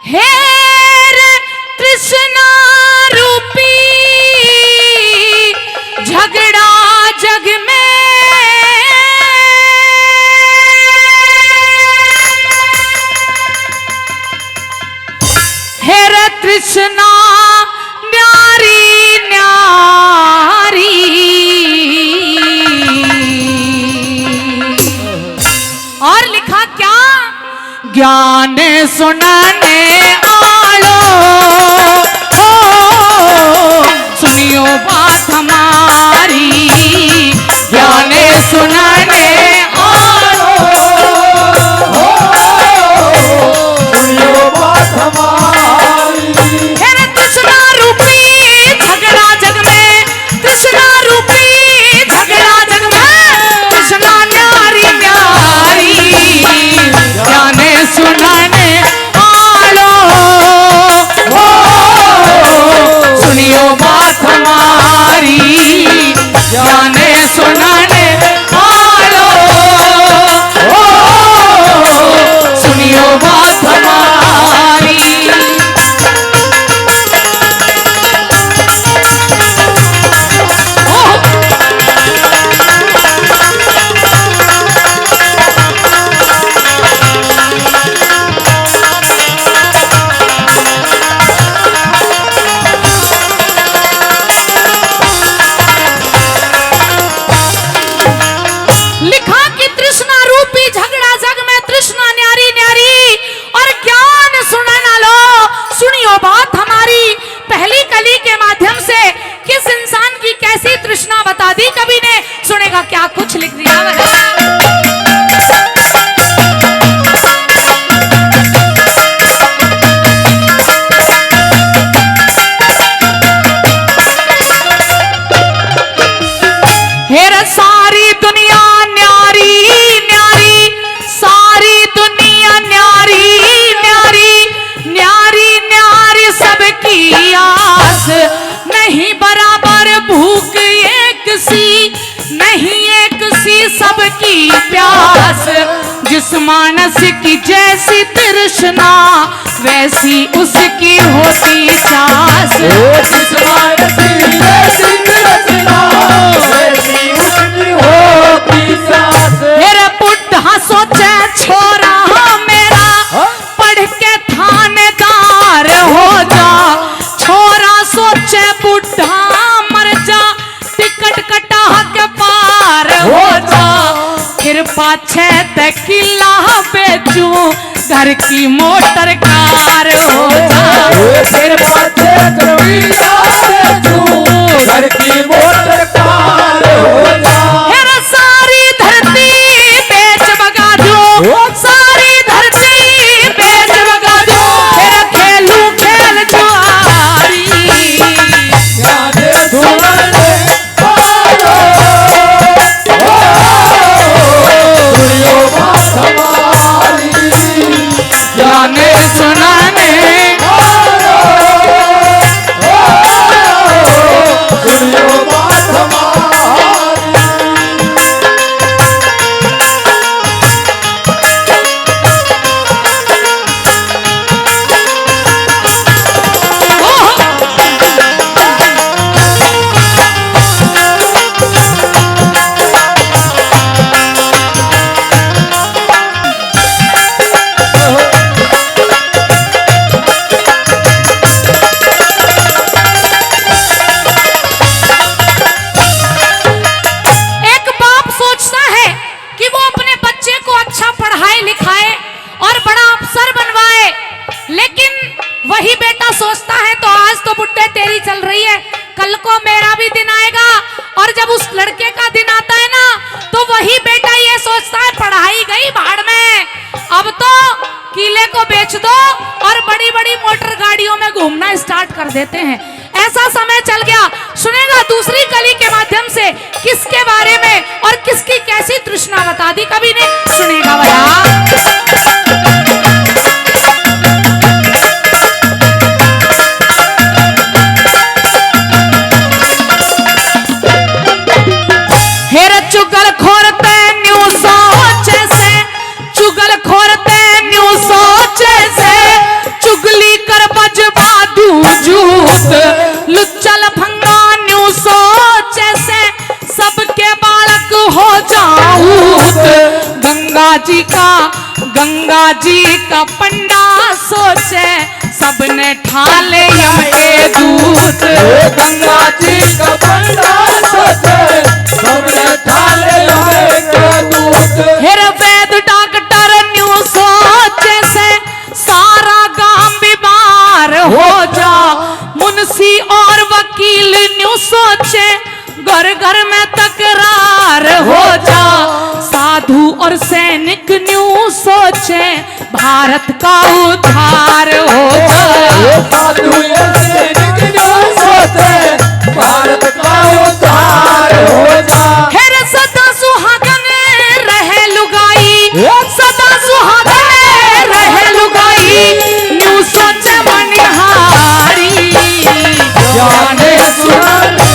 हेर कृष्णा रूपी झगड़ा जग में, हेर कृष्णा न्यारी न्यारी। और लिखा क्या, ज्ञान सुनाने आलो, सुनियो बात हमारी, ज्ञान सुनाने आलो, सुनियो बात हमारी। हेरे कृष्णा रूपी झगड़ा जग में, कृष्णा रूपी झगड़ा जग में, कृष्णा न्यारी न्यारी, ज्ञान सुनाने आलो, सुनियो बात हमारी, ज्ञान सुनाने आलो, सुनियो बात हमारी। लिखा कि तृष्णा रूपी झगड़ा जग में, तृष्णा न्यारी न्यारी, और ज्ञान सुनाना लो, सुनियो बात हमारी। पहली कली के माध्यम से किस इंसान की कैसी तृष्णा बता दी कवि ने, सुनेगा क्या कुछ लिख दिया वह। हेर सारी दुनिया न्यारी न्यारी, सारी दुनिया न्यारी न्यारी, न्यारी न्यारी सबकी आस, नहीं बराबर भूख एक सी, नहीं एक सी सबकी प्यास। जिस मानस की जैसी तृष्णा, वैसी उसकी होती सास। जिस मानस की जैसी तृष्णा, वैसी उसकी होती सास। मेरा बुढ़ा सोचे छोरा मेरा, पढ़ के थानेदार हो जा, छोरा सोचे बुढ़ा मर जा, टिकट कटा के पार हो जा, फिर पाछे किला बेचू, घर की मोटर कार हो जा, फिर पाछे किला बेचू, घर की मोटर कार हो जा। हेरा सारी धरती बेच बगा दो, सारी धरती बेच बगा दो, हेरा खेलू खेल जुआरी, ज्ञान सुनाने आलो, सुनियो बात हमारी, ज्ञान सुनाने आलो, सुनियो बात हमारी। एक बाप सोचता है कि वो अपने बच्चे को अच्छा पढ़ाए लिखाए और बड़ा अफसर बनवाए, लेकिन वही बेटा सोचता है तो आज तो बुड्ढे तेरी चल रही है, कल को मेरा भी दिन आएगा। और जब उस लड़के का दिन आता है ना, तो वही बेटा ये सोचता है पढ़ाई गई भाड़ में, अब तो किले को बेच दो और बड़ी बड़ी मोटर गाड़ियों में घूमना स्टार्ट कर देते हैं। ऐसा समय चल गया। सुनेगा दूसरी कली के माध्यम से किसके बारे में और किसकी कैसी तृष्णा बता दी कवि ने, सुनेगा भला। चुगल खोरते न्यू सोचे से, चुगली हेर वैद डॉक्टर न्यू सोचे से सारा गांव बीमार हो जा, मुंशी और वकील न्यू सोचे घर घर में तकरार हो जा, साधु और सैनिक न्यू सोचे भारत का उद्धार हो जा। साधु और सैनिक न्यू सोचे भारत का उद्धार हो जा। हेर सदा सुहागन रहे लुगाई, सदा सुहागन रहे लुगाई, न्यू सोचे मनिहारी जाने सुनाने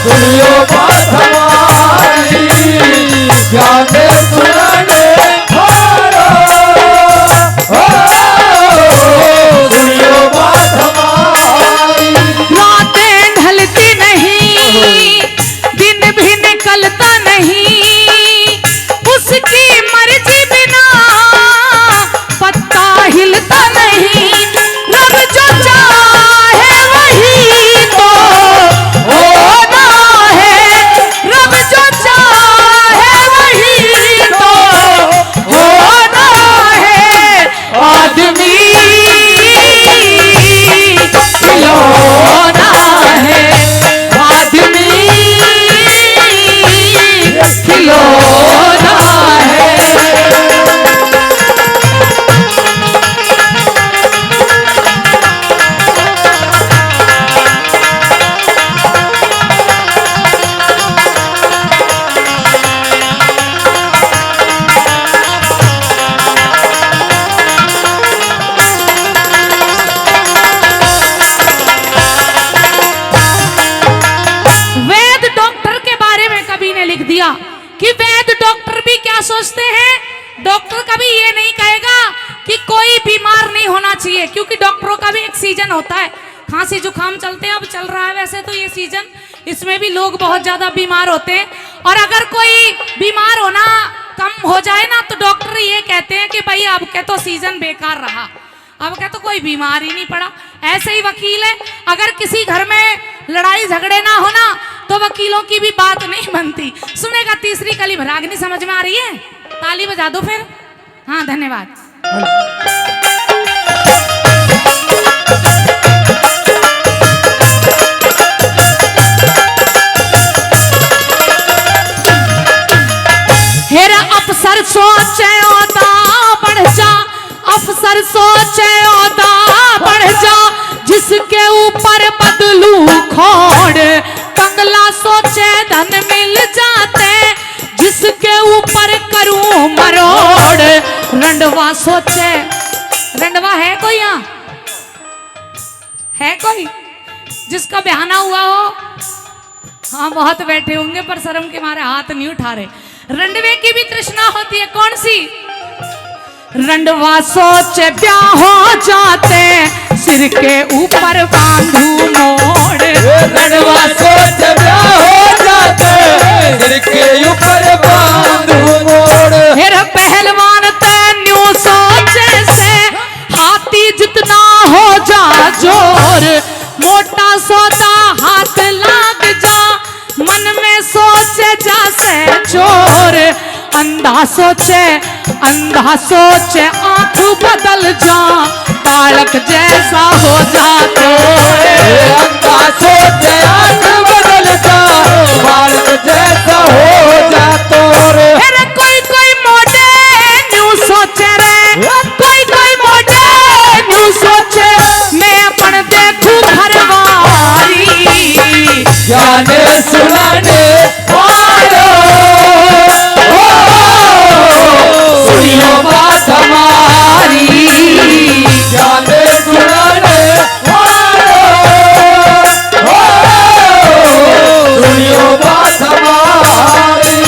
सुनियो बात हमारी, जाने सुनाने सुनियो बात हमारी। रातें ढलती नहीं, दिन भी निकलता नहीं, उसकी मर्जी बिना पत्ता हिलता नहीं, रब जो चाहे वही तो होना है, रब जो चाहे वही तो होना है, आदमी खिलौना है, आदमी खिलौना है। वैद डॉक्टर के बारे में कवि ने लिख दिया कि वैद डॉक्टर भी क्या सोचते हैं, डॉक्टर कभी ये नहीं कहेगा कि कोई बीमार नहीं होना चाहिए, क्योंकि डॉक्टरों का भी एक सीजन होता है, खांसी जुकाम चलते हैं, अब चल रहा है वैसे तो ये सीजन, इसमें भी लोग बहुत ज्यादा बीमार होते हैं, और अगर कोई बीमार होना कम हो जाए ना तो डॉक्टर ये कहते हैं कि भाई अब के तो सीजन बेकार रहा, अब क्या तो कोई बीमार ही नहीं पड़ा। ऐसे ही वकील है, अगर किसी घर में लड़ाई झगड़े ना होना तो वकीलों की भी बात नहीं बनती। सुनेगा तीसरी कली रागनी समझ में आ रही है? ताली बजा दो फिर। हाँ धन्यवाद। हेरा अफसर सोचे ओदा बढ़ जा, अफसर सोचे ओदा बढ़ जा, जिसके ऊपर बदलू खोड़, कंगला सोचे धन मिल जाते, जिसके ऊपर करूं मरोड़, रंडवा सोचे, रंडवा है कोई यहाँ? है कोई जिसका बहाना हुआ हो? हाँ बहुत बैठे होंगे पर शर्म के मारे हाथ नहीं उठा रहे। रंडवे की भी तृष्णा होती है, कौन सी? रंडवा सोचे ब्याह हो जाते, सिर के ऊपर बांधू मोड़, रंडवा सोचे ब्याह हो जाते, सिर के ऊपर बांधू मोड़। फिर पहलवान तेन्यू सोचे से, हाथी जितना हो जा जोर, मोटा सौदा हाथ लाग जा, मन में सोचे जा से चोर, अंधा सोचे आंख बदल जा, बालक जैसा हो जा तोर, अंधा सोचे आंख बदल जा, बालक जैसा हो जा तोर। अरे कोई कोई मोटे न्यू सोचे रे, कोई कोई मोटे न्यू सोचे, मैं अपन देखूं घरवारी, जाने सुनाने वालो, सुनियो बात हमारी, जाने सुनाने वालो, सुनियो बात हमारी।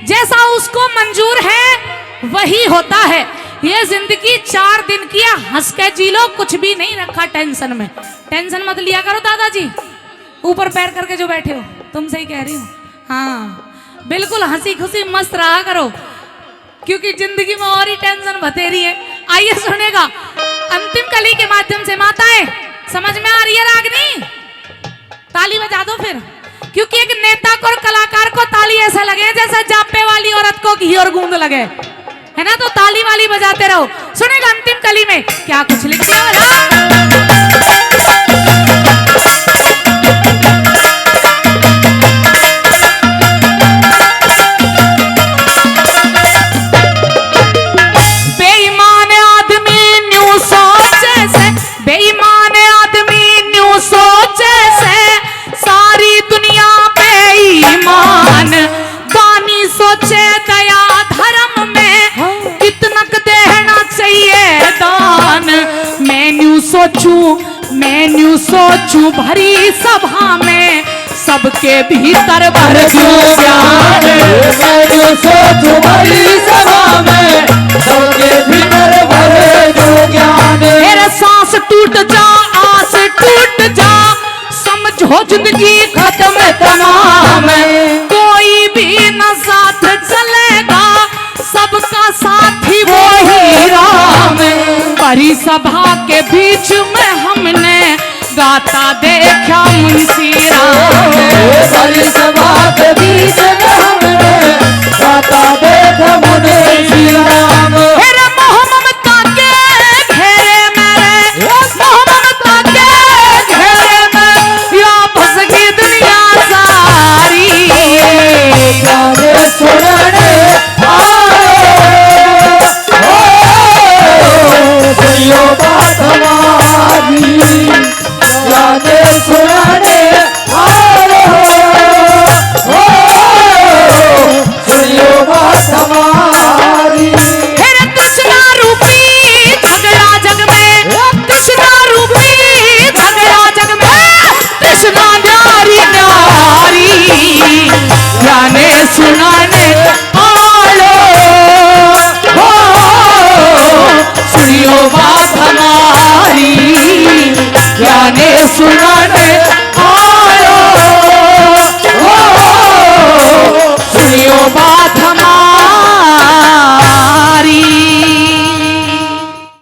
जैसा उसको मंजूर है वही होता है। ये जिंदगी 4 दिन की है, हंस के जी लो, कुछ भी नहीं रखा टेंशन में। टेंशन मत लिया करो दादाजी, ऊपर पैर करके जो बैठे हो, तुमसे ही कह रही हूँ। हाँ बिल्कुल हंसी खुशी मस्त रहा करो, क्योंकि जिंदगी में और ही टेंशन बतेरी है। आइए सुनेगा अंतिम कली के माध्यम से। माताएं समझ में आ रही है रागनी? ताली बजा दो फिर, क्योंकि एक नेता को और कलाकार को ताली ऐसा लगे जैसे जापे वाली औरत को घी और गूंद लगे, है ना? तो ताली वाली बजाते रहो। सुनेगा अंतिम कली में क्या कुछ लिख दिया वाला। मैंने सोचू भरी सभा में सबके भीतर भर दूं ज्ञान। मैंने सोचू भरी सभा में सबके भीतर भर दूं ज्ञान। मेरे सांस टूट जा, आस टूट जा, समझो जिंदगी खत्म तमाम। कोई भी न साथ चलेगा, सबका साथी वो ही राम। भरी सभा के बीच में हमने गाता देखा मुंशी राम।